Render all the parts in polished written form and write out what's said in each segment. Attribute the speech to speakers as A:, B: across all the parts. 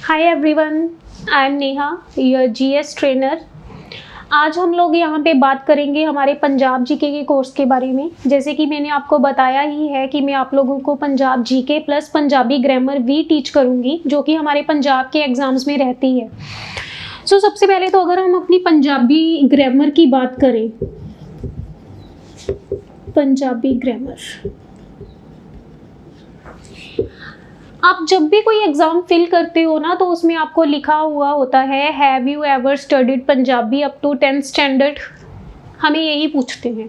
A: Hi everyone, I am Neha, your GS trainer. आज हम लोग यहाँ पे बात करेंगे हमारे पंजाब जीके के कोर्स के बारे में। जैसे कि मैंने आपको बताया ही है कि मैं आप लोगों को Punjab GK plus Punjabi grammar भी टीच करूँगी, जो कि हमारे पंजाब के एग्ज़ाम्स में रहती है। सबसे पहले तो अगर हम अपनी पंजाबी ग्रामर की बात करें, पंजाबी ग्रामर, आप जब भी कोई एग्ज़ाम फिल करते हो ना, तो उसमें आपको लिखा हुआ होता है have you ever studied Punjabi up to 10th standard. हमें यही पूछते हैं।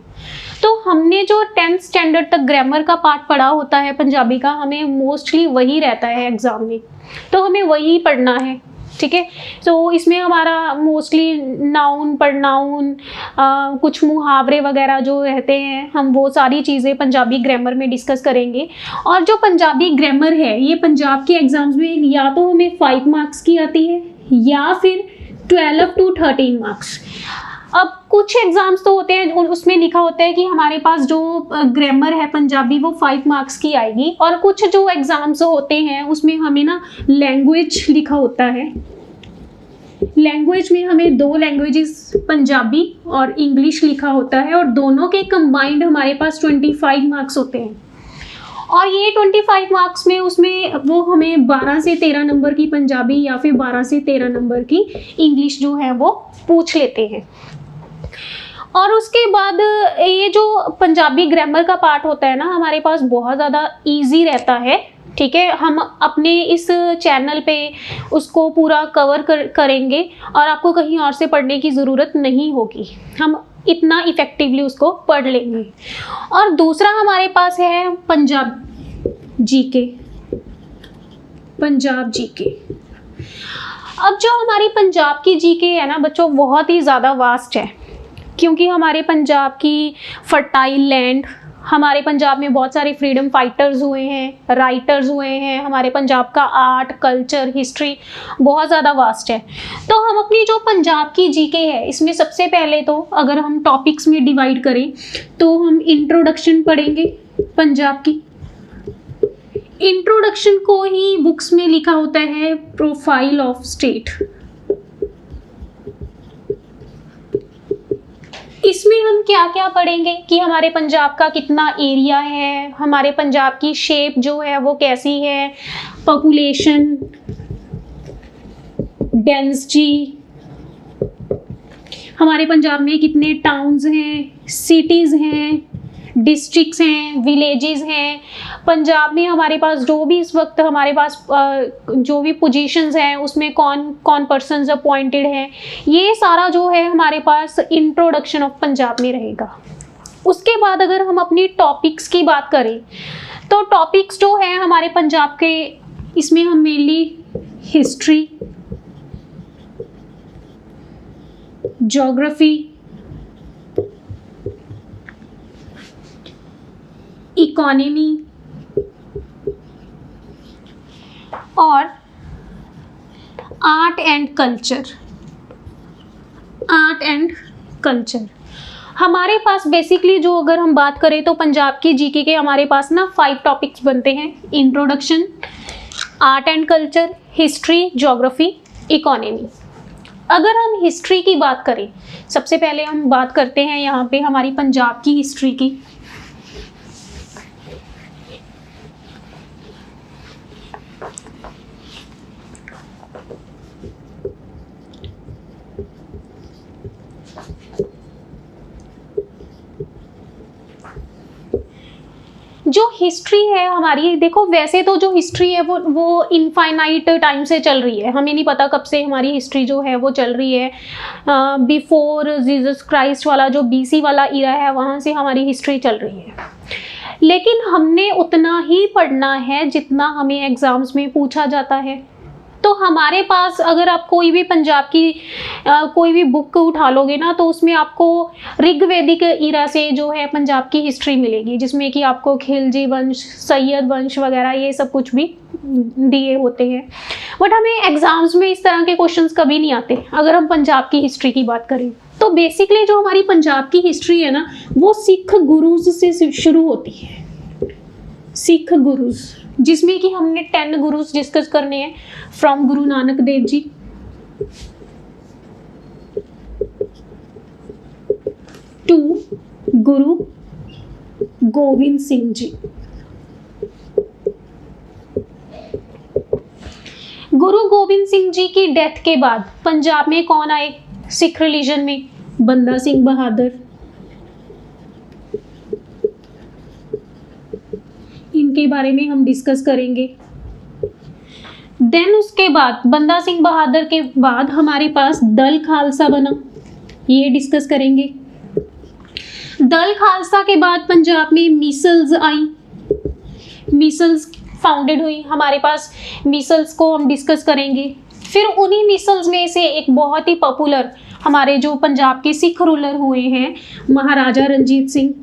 A: तो हमने जो 10th स्टैंडर्ड तक ग्रामर का पार्ट पढ़ा होता है पंजाबी का, हमें मोस्टली वही रहता है एग्ज़ाम में, तो हमें वही पढ़ना है। ठीक है। इसमें हमारा मोस्टली नाउन, प्रनाउन, कुछ मुहावरे वगैरह जो रहते हैं, हम वो सारी चीज़ें पंजाबी ग्रामर में डिस्कस करेंगे। और जो पंजाबी ग्रामर है, ये पंजाब के एग्ज़ाम्स में या तो हमें 5 मार्क्स की आती है या फिर 12 to 13 मार्क्स। अब कुछ एग्ज़ाम्स तो होते हैं उसमें लिखा होता है कि हमारे पास जो ग्रामर है पंजाबी वो 5 मार्क्स की आएगी, और कुछ जो एग्ज़ाम्स होते हैं उसमें हमें ना लैंग्वेज लिखा होता है। लैंग्वेज में हमें 2 लैंग्वेजेस पंजाबी और इंग्लिश लिखा होता है, और दोनों के कंबाइंड हमारे पास 25 मार्क्स होते हैं। और ये 25 मार्क्स में उसमें वो हमें 12 से 13 नंबर की पंजाबी या फिर 12 से 13 नंबर की इंग्लिश जो है वो पूछ लेते हैं। और उसके बाद ये जो पंजाबी ग्रामर का पार्ट होता है ना, हमारे पास बहुत ज़्यादा इजी रहता है। ठीक है, हम अपने इस चैनल पे उसको पूरा कवर करेंगे और आपको कहीं और से पढ़ने की ज़रूरत नहीं होगी। हम इतना इफ़ेक्टिवली उसको पढ़ लेंगे। और दूसरा हमारे पास है पंजाब जीके, पंजाब जीके। अब जो हमारी पंजाब की जीके है ना बच्चों, बहुत ही ज़्यादा वास्ट है, क्योंकि हमारे पंजाब की फर्टाइल लैंड, हमारे पंजाब में बहुत सारे फ्रीडम फाइटर्स हुए हैं, राइटर्स हुए हैं, हमारे पंजाब का आर्ट, कल्चर, हिस्ट्री बहुत ज़्यादा वास्ट है। तो हम अपनी जो पंजाब की जीके है, इसमें सबसे पहले तो अगर हम टॉपिक्स में डिवाइड करें तो हम इंट्रोडक्शन पढ़ेंगे पंजाब की। इंट्रोडक्शन को ही बुक्स में लिखा होता है प्रोफाइल ऑफ स्टेट। इसमें हम क्या क्या पढ़ेंगे कि हमारे पंजाब का कितना एरिया है, हमारे पंजाब की शेप जो है वो कैसी है, पॉपुलेशन, डेंसिटी, हमारे पंजाब में कितने टाउन्स हैं, सिटीज़ हैं, डिस्ट्रिक्ट्स हैं, विलेजेस हैं। पंजाब में हमारे पास जो भी इस वक्त हमारे पास जो भी पोजीशंस हैं उसमें कौन कौन पर्सन्स अपॉइंटेड हैं, ये सारा जो है हमारे पास इंट्रोडक्शन ऑफ पंजाब में रहेगा। उसके बाद अगर हम अपनी टॉपिक्स की बात करें, तो टॉपिक्स जो है हमारे पंजाब के, इसमें हम मेनली हिस्ट्री, ज्योग्राफी, इकोनॉमी और art and culture, art and culture हमारे पास बेसिकली जो अगर हम बात करें तो पंजाब की जीके के हमारे पास ना 5 टॉपिक्स बनते हैं। Introduction, art and culture, history, geography, economy. अगर हम हिस्ट्री की बात करें, सबसे पहले हम बात करते हैं यहाँ पे हमारी पंजाब की हिस्ट्री की। जो हिस्ट्री है हमारी, देखो वैसे तो जो हिस्ट्री है वो इनफाइनाइट टाइम से चल रही है। हमें नहीं पता कब से हमारी हिस्ट्री जो है वो चल रही है। बिफोर जीसस क्राइस्ट वाला जो BC वाला इरा है, वहाँ से हमारी हिस्ट्री चल रही है। लेकिन हमने उतना ही पढ़ना है जितना हमें एग्ज़ाम्स में पूछा जाता है। तो हमारे पास अगर आप कोई भी पंजाब की कोई भी बुक उठा लोगे ना, तो उसमें आपको ऋग्वैदिक इरा से जो है पंजाब की हिस्ट्री मिलेगी, जिसमें कि आपको खिलजी वंश, सैयद वंश वगैरह ये सब कुछ भी दिए होते हैं। बट हमें एग्जाम्स में इस तरह के क्वेश्चंस कभी नहीं आते अगर हम पंजाब की हिस्ट्री की बात करें। तो बेसिकली जो हमारी पंजाब की हिस्ट्री है ना, वो सिख गुरुज से शुरू होती है। सिख गुरुज, जिसमें कि हमने 10 गुरुज डिस्कस करने हैं फ्रॉम गुरु नानक देव जी टू गुरु गोविंद सिंह जी। गुरु गोविंद सिंह जी की डेथ के बाद पंजाब में कौन आए सिख रिलीजन में? बंदा सिंह बहादुर। इनके बारे में हम डिस्कस करेंगे। देन उसके बाद बंदा सिंह बहादुर के बाद हमारे पास दल खालसा बना, ये डिस्कस करेंगे। दल खालसा के बाद पंजाब में मिसल्स आई, मिसल्स फाउंडेड हुई, हमारे पास मिसल्स को हम डिस्कस करेंगे। फिर उन्हीं मिसल्स में से एक बहुत ही पॉपुलर हमारे जो पंजाब के सिख रूलर हुए हैं महाराजा रणजीत सिंह।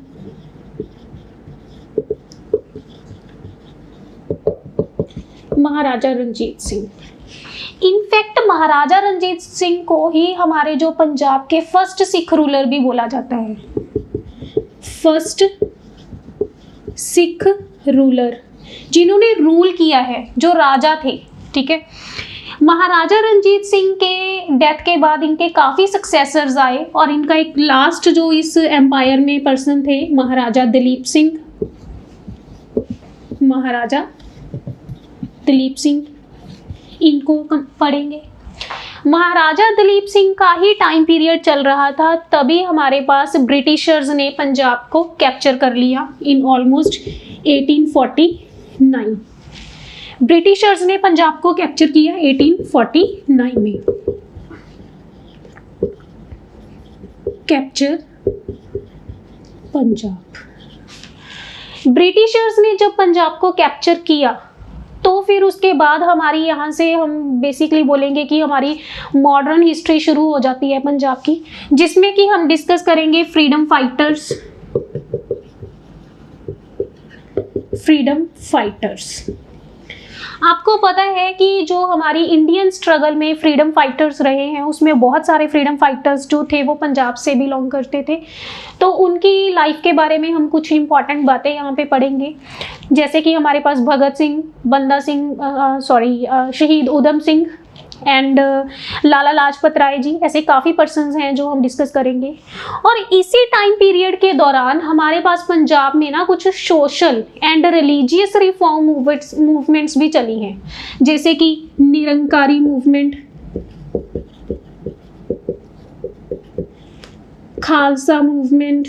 A: महाराजा रणजीत सिंह, इनफैक्ट महाराजा रणजीत सिंह को ही हमारे जो पंजाब के फर्स्ट सिख रूलर भी बोला जाता है, फर्स्ट सिख रूलर जिन्होंने रूल किया है, जो राजा थे। ठीक है, महाराजा रणजीत सिंह के डेथ के बाद इनके काफ़ी सक्सेसर्स आए और इनका एक लास्ट जो इस एम्पायर में पर्सन थे महाराजा दलीप सिंह। महाराजा दलीप सिंह, इनको पढ़ेंगे। महाराजा दलीप सिंह का ही टाइम पीरियड चल रहा था, तभी हमारे पास ब्रिटिशर्स ने पंजाब को कैप्चर कर लिया इन ऑलमोस्ट 1849। ब्रिटिशर्स ने पंजाब को कैप्चर किया 1849 में। कैप्चर पंजाब, ब्रिटिशर्स ने जब पंजाब को कैप्चर किया तो फिर उसके बाद हमारी यहाँ से हम बेसिकली बोलेंगे कि हमारी मॉडर्न हिस्ट्री शुरू हो जाती है पंजाब की, जिसमें कि हम डिस्कस करेंगे फ्रीडम फाइटर्स। फ्रीडम फाइटर्स, आपको पता है कि जो हमारी इंडियन स्ट्रगल में फ्रीडम फाइटर्स रहे हैं उसमें बहुत सारे फ्रीडम फाइटर्स जो थे वो पंजाब से बिलोंग करते थे। तो उनकी लाइफ के बारे में हम कुछ इंपॉर्टेंट बातें यहाँ पे पढ़ेंगे, जैसे कि हमारे पास भगत सिंह, बंदा सिंह, शहीद उधम सिंह एंड लाला लाजपत राय जी, ऐसे काफ़ी पर्सन्स हैं जो हम डिस्कस करेंगे। और इसी टाइम पीरियड के दौरान हमारे पास पंजाब में ना कुछ social and religious reform movements भी चली हैं, जैसे कि Nirankari movement, Khalsa movement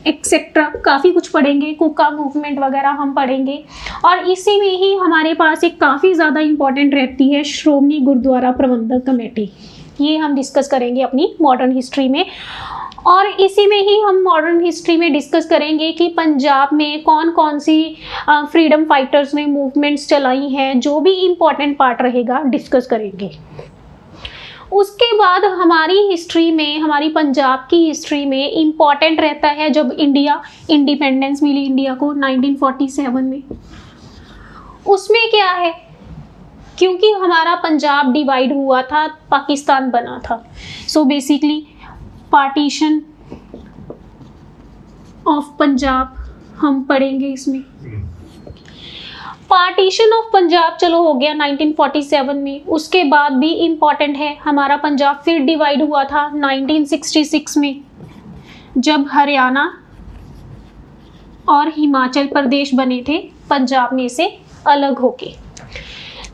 A: etcetera, काफ़ी कुछ पढ़ेंगे। कुका मूवमेंट वगैरह हम पढ़ेंगे। और इसी में ही हमारे पास एक काफ़ी ज़्यादा इम्पॉर्टेंट रहती है श्रोमणी गुरुद्वारा प्रबंधक कमेटी, ये हम डिस्कस करेंगे अपनी मॉडर्न हिस्ट्री में। और इसी में ही हम मॉडर्न हिस्ट्री में डिस्कस करेंगे कि पंजाब में कौन कौन सी फ्रीडम फाइटर्स ने मूवमेंट्स चलाई हैं, जो भी इम्पॉर्टेंट पार्ट रहेगा डिस्कस करेंगे। उसके बाद हमारी हिस्ट्री में, हमारी पंजाब की हिस्ट्री में इम्पॉर्टेंट रहता है जब इंडिया इंडिपेंडेंस मिली इंडिया को 1947 में। उसमें क्या है, क्योंकि हमारा पंजाब डिवाइड हुआ था, पाकिस्तान बना था, so basically partition of Punjab हम पढ़ेंगे इसमें। पार्टीशन ऑफ पंजाब चलो हो गया 1947 में। उसके बाद भी इम्पॉर्टेंट है, हमारा पंजाब फिर डिवाइड हुआ था 1966 में, जब हरियाणा और हिमाचल प्रदेश बने थे पंजाब में से अलग होके।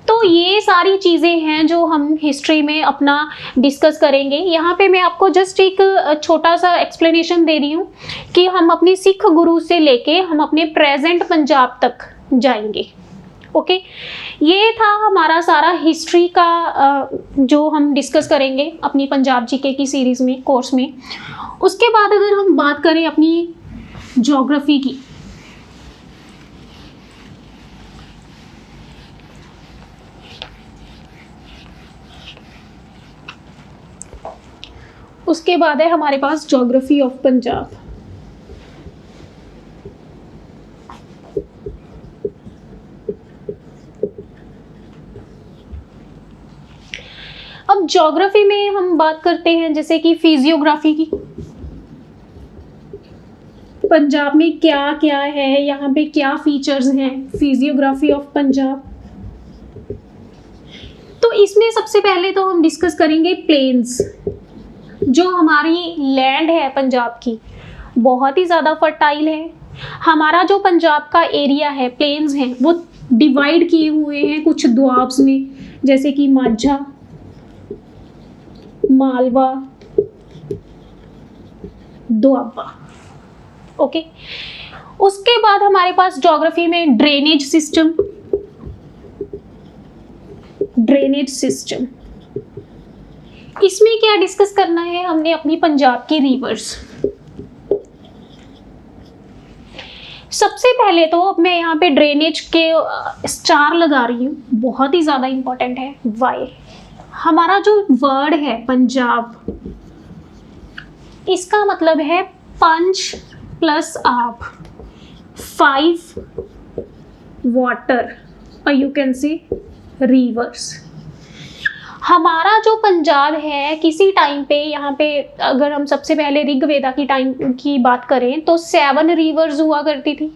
A: तो ये सारी चीज़ें हैं जो हम हिस्ट्री में अपना डिस्कस करेंगे। यहाँ पे मैं आपको जस्ट एक छोटा सा एक्सप्लेनेशन दे रही हूँ कि हम अपनी सिख गुरु से लेके हम अपने प्रेजेंट पंजाब तक जाएंगे। ओके, ये था हमारा सारा हिस्ट्री का जो हम डिस्कस करेंगे अपनी पंजाब जीके की सीरीज़ में, कोर्स में। उसके बाद अगर हम बात करें अपनी ज्योग्राफी की, उसके बाद है हमारे पास ज्योग्राफी ऑफ पंजाब। अब ज्योग्राफी में हम बात करते हैं जैसे कि फिजियोग्राफी की। पंजाब में क्या क्या है, यहाँ पे क्या फीचर्स हैं, फिजियोग्राफी ऑफ पंजाब। तो इसमें सबसे पहले तो हम डिस्कस करेंगे प्लेन्स। जो हमारी लैंड है पंजाब की बहुत ही ज़्यादा फर्टाइल है। हमारा जो पंजाब का एरिया है, प्लेन्स हैं, वो डिवाइड किए हुए हैं कुछ द्वाब्स में, जैसे कि माझा, मालवा, दोआबा। ओके, उसके बाद हमारे पास ज्योग्राफी में ड्रेनेज सिस्टम। इसमें क्या डिस्कस करना है हमने, अपनी पंजाब की रिवर्स। सबसे पहले तो अब मैं यहाँ पे ड्रेनेज के स्टार लगा रही हूँ, बहुत ही ज़्यादा इंपॉर्टेंट है। वाई, हमारा जो वर्ड है पंजाब, इसका मतलब है पंच प्लस आप, 5 वाटर, और यू कैन सी रिवर्स। हमारा जो पंजाब है किसी टाइम पे, यहाँ पे अगर हम सबसे पहले ऋग्वेदा की टाइम की बात करें तो 7 रिवर्स हुआ करती थी।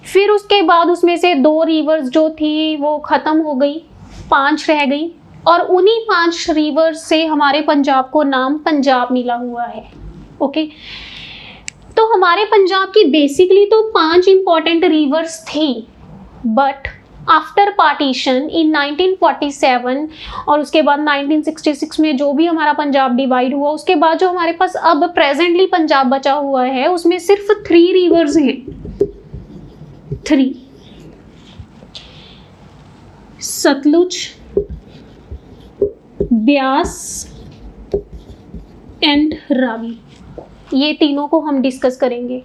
A: फिर उसके बाद उसमें से 2 रिवर्स जो थी वो ख़त्म हो गई, 5 रह गई, और उन्हीं 5 रिवर्स से हमारे पंजाब को नाम पंजाब मिला हुआ है। ओके, तो हमारे पंजाब की बेसिकली तो 5 इंपॉर्टेंट रिवर्स थी, बट आफ्टर पार्टीशन इन 1947 और उसके बाद 1966 में जो भी हमारा पंजाब डिवाइड हुआ, उसके बाद जो हमारे पास अब प्रेजेंटली पंजाब बचा हुआ है उसमें सिर्फ 3 रिवर्स हैं। 3, सतलुज, ब्यास एंड रावी। ये तीनों को हम डिस्कस करेंगे।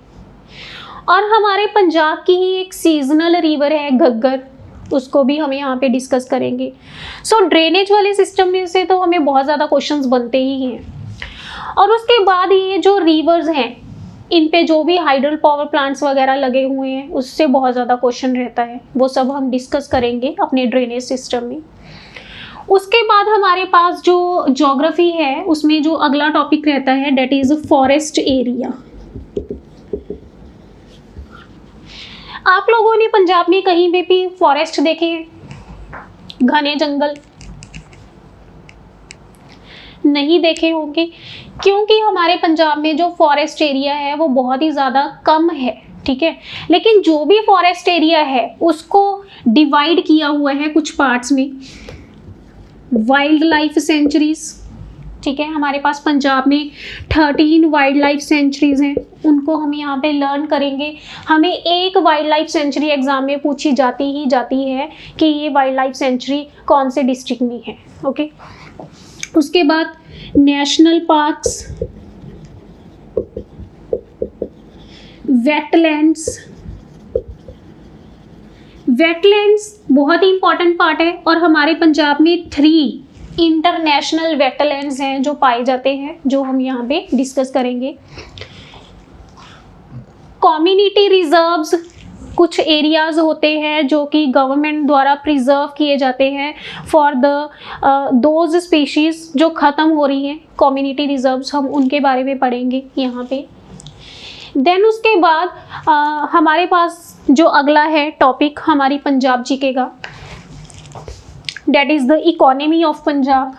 A: और हमारे पंजाब की ही एक सीजनल रिवर है घग्गर, उसको भी हम यहाँ पे डिस्कस करेंगे। सो ड्रेनेज वाले सिस्टम में से तो हमें बहुत ज़्यादा क्वेश्चंस बनते ही हैं। और उसके बाद ये जो रिवर्स हैं, इन पे जो भी हाइडल पावर प्लांट्स वगैरह लगे हुए हैं, उससे बहुत ज़्यादा क्वेश्चन रहता है, वो सब हम डिस्कस करेंगे अपने ड्रेनेज सिस्टम में। उसके बाद हमारे पास जो ज्योग्राफी है उसमें जो अगला टॉपिक रहता है, डेट इज़ फॉरेस्ट एरिया। आप लोगों ने पंजाब में कहीं पे भी फॉरेस्ट देखे हैं, घने जंगल? नहीं देखे होंगे, क्योंकि हमारे पंजाब में जो फॉरेस्ट एरिया है वो बहुत ही ज़्यादा कम है, ठीक है। लेकिन जो भी फॉरेस्ट एरिया है उसको डिवाइड किया हुआ है कुछ पार्ट्स में। वाइल्ड लाइफ सेंचुरीज, ठीक है, हमारे पास पंजाब में 13 वाइल्ड लाइफ सेंचुरीज हैं, उनको हम यहाँ पे लर्न करेंगे। हमें एक वाइल्ड लाइफ सेंचुरी एग्जाम में पूछी जाती है कि ये वाइल्ड लाइफ सेंचुरी कौन से डिस्ट्रिक्ट में है। ओके, उसके बाद नेशनल पार्क्स, वेटलैंड्स बहुत ही इंपॉर्टेंट पार्ट है, और हमारे पंजाब में 3 इंटरनेशनल वेटलैंड्स हैं जो पाए जाते हैं, जो हम यहाँ पे डिस्कस करेंगे। कम्युनिटी रिजर्व्स, कुछ एरियाज होते हैं जो कि गवर्नमेंट द्वारा प्रिजर्व किए जाते हैं फॉर दोज स्पीशीज जो ख़त्म हो रही हैं। कम्युनिटी रिजर्व्स, हम उनके बारे में पढ़ेंगे यहाँ पे। देन उसके बाद हमारे पास जो अगला है टॉपिक हमारी पंजाब जीके का, that is the economy of Punjab.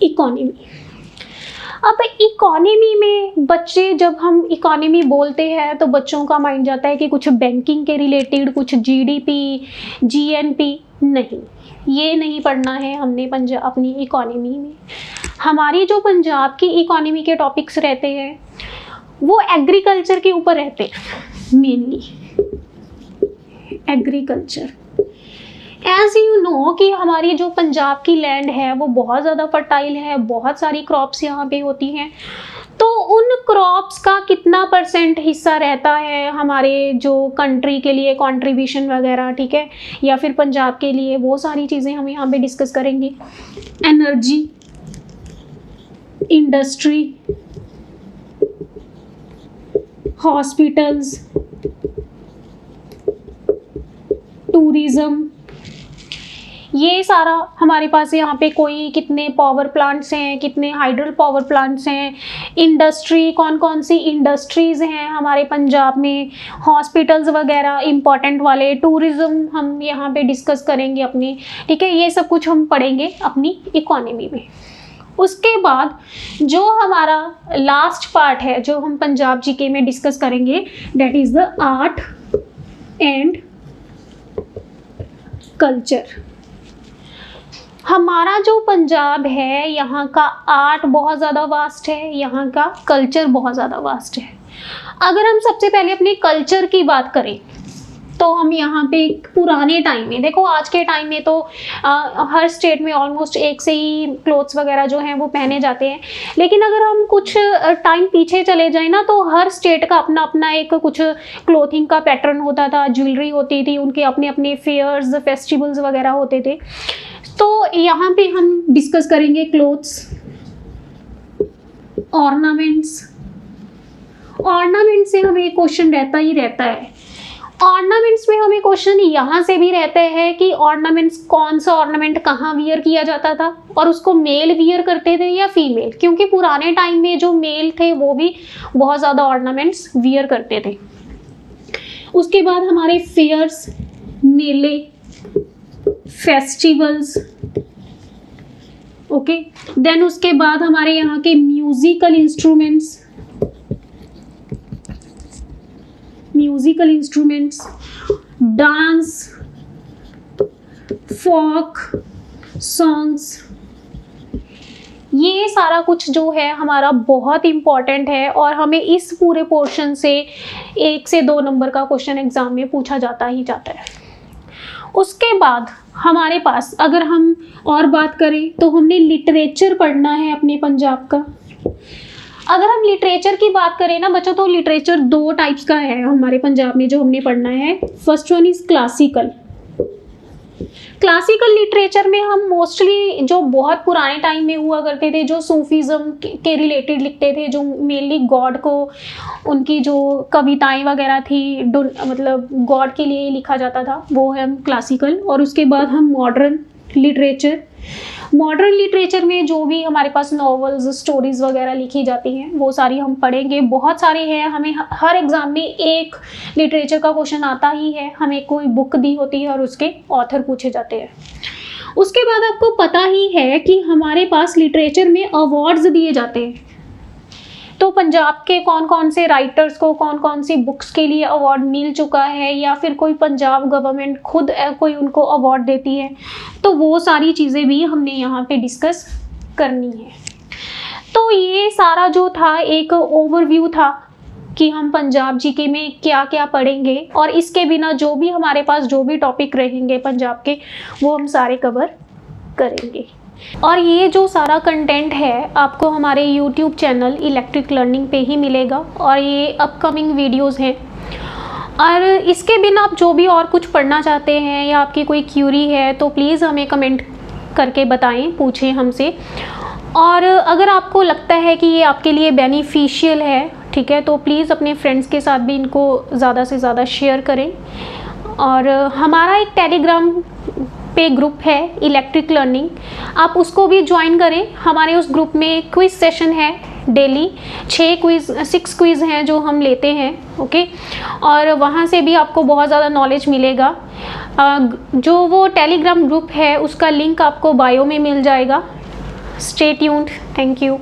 A: Economy, अब इकोनॉमी में बच्चे, जब हम इकोनॉमी बोलते हैं तो बच्चों का माइंड जाता है कि कुछ बैंकिंग के रिलेटेड, कुछ जीडीपी, जीएनपी। नहीं, ये नहीं पढ़ना है हमने पंजाब अपनी इकोनॉमी में। हमारी जो पंजाब की इकोनॉमी के टॉपिक्स रहते हैं वो एग्रीकल्चर के ऊपर रहते हैं, mainly agriculture. As you know कि हमारी जो पंजाब की लैंड है वो बहुत ज़्यादा फर्टाइल है, बहुत सारी क्रॉप्स यहाँ पे होती हैं। तो उन क्रॉप्स का कितना % हिस्सा रहता है हमारे जो कंट्री के लिए कंट्रीब्यूशन वगैरह, ठीक है, या फिर पंजाब के लिए, वो सारी चीज़ें हम यहाँ पे डिस्कस करेंगे। एनर्जी, इंडस्ट्री, हॉस्पिटल्स, टूरिज्म, ये सारा हमारे पास यहाँ पे कोई कितने पावर प्लांट्स हैं, कितने हाइड्रल पावर प्लांट्स हैं, इंडस्ट्री, कौन कौन सी इंडस्ट्रीज़ हैं हमारे पंजाब में, हॉस्पिटल्स वगैरह इंपॉर्टेंट वाले, टूरिज़्म हम यहाँ पे डिस्कस करेंगे अपनी, ठीक है। ये सब कुछ हम पढ़ेंगे अपनी इकोनॉमी में। उसके बाद जो हमारा लास्ट पार्ट है जो हम पंजाब जीके में डिस्कस करेंगे, that is the art and culture. हमारा जो पंजाब है, यहाँ का आर्ट बहुत ज़्यादा वास्ट है, यहाँ का कल्चर बहुत ज़्यादा वास्ट है। अगर हम सबसे पहले अपने कल्चर की बात करें तो हम यहाँ पे पुराने टाइम में, देखो आज के टाइम में तो हर स्टेट में ऑलमोस्ट एक से ही क्लोथ्स वगैरह जो हैं वो पहने जाते हैं, लेकिन अगर हम कुछ टाइम पीछे चले जाए ना तो हर स्टेट का अपना अपना एक कुछ क्लोथिंग का पैटर्न होता था, ज्वेलरी होती थी, उनके अपने अपने फेयर्स, फेस्टिवल्स वगैरह होते थे। तो यहाँ पे हम डिस्कस करेंगे क्लोथ्स, ऑर्नामेंट्स। ऑर्नामेंट से हमें क्वेश्चन रहता ही रहता है। ऑर्नामेंट्स में हमें क्वेश्चन यहाँ से भी रहते हैं कि ऑर्नामेंट्स, कौन सा ऑर्नामेंट कहाँ वियर किया जाता था और उसको मेल वियर करते थे या फीमेल, क्योंकि पुराने टाइम में जो मेल थे वो भी बहुत ज़्यादा ऑर्नामेंट्स वियर करते थे। उसके बाद हमारे फेयर्स, मेले, फेस्टिवल्स, ओके। देन उसके बाद हमारे यहाँ के musical instruments, dance, folk songs, ये सारा कुछ जो है हमारा बहुत इम्पॉर्टेंट है और हमें इस पूरे पोर्शन से 1 से 2 नंबर का क्वेश्चन एग्जाम में पूछा जाता ही जाता है। उसके बाद हमारे पास अगर हम और बात करें तो हमने लिटरेचर पढ़ना है अपने पंजाब का। अगर हम लिटरेचर की बात करें ना बच्चों, तो लिटरेचर 2 टाइप्स का है हमारे पंजाब में जो हमने पढ़ना है। First one is classical. Classical literature में हम मोस्टली जो बहुत पुराने टाइम में हुआ करते थे, जो सूफीज़म के रिलेटेड लिखते थे, जो मेनली गॉड को, उनकी जो कविताएं वगैरह थी, मतलब गॉड के लिए लिखा जाता था, वो है हम क्लासिकल। और उसके बाद हम मॉडर्न लिटरेचर। मॉडर्न लिटरेचर में जो भी हमारे पास नॉवेल्स, स्टोरीज़ वगैरह लिखी जाती हैं वो सारी हम पढ़ेंगे। बहुत सारे हैं, हमें हर एग्ज़ाम में एक लिटरेचर का क्वेश्चन आता ही है, हमें कोई बुक दी होती है और उसके ऑथर पूछे जाते हैं। उसके बाद आपको पता ही है कि हमारे पास लिटरेचर में अवार्ड्स दिए जाते हैं। तो पंजाब के कौन कौन से राइटर्स को कौन कौन सी बुक्स के लिए अवार्ड मिल चुका है, या फिर कोई पंजाब गवर्नमेंट खुद कोई उनको अवार्ड देती है, तो वो सारी चीज़ें भी हमने यहाँ पे डिस्कस करनी है। तो ये सारा जो था एक ओवरव्यू था कि हम पंजाब जीके में क्या क्या पढ़ेंगे, और इसके बिना जो भी हमारे पास जो भी टॉपिक रहेंगे पंजाब के वो हम सारे कवर करेंगे। और ये जो सारा कंटेंट है आपको हमारे YouTube चैनल इलेक्ट्रिक लर्निंग पे ही मिलेगा, और ये अपकमिंग वीडियोस हैं। और इसके बिना आप जो भी और कुछ पढ़ना चाहते हैं या आपकी कोई क्यूरी है तो प्लीज़ हमें कमेंट करके बताएं, पूछें हमसे। और अगर आपको लगता है कि ये आपके लिए बेनिफिशियल है, ठीक है, तो प्लीज़ अपने फ्रेंड्स के साथ भी इनको ज़्यादा से ज़्यादा शेयर करें। और हमारा एक टेलीग्राम पे ग्रुप है इलेक्ट्रिक लर्निंग, आप उसको भी ज्वाइन करें। हमारे उस ग्रुप में क्विज़ सेशन है डेली, 6 क्विज़ हैं जो हम लेते हैं, ओके। और वहाँ से भी आपको बहुत ज़्यादा नॉलेज मिलेगा। जो वो टेलीग्राम ग्रुप है उसका लिंक आपको बायो में मिल जाएगा। Stay tuned, thank you.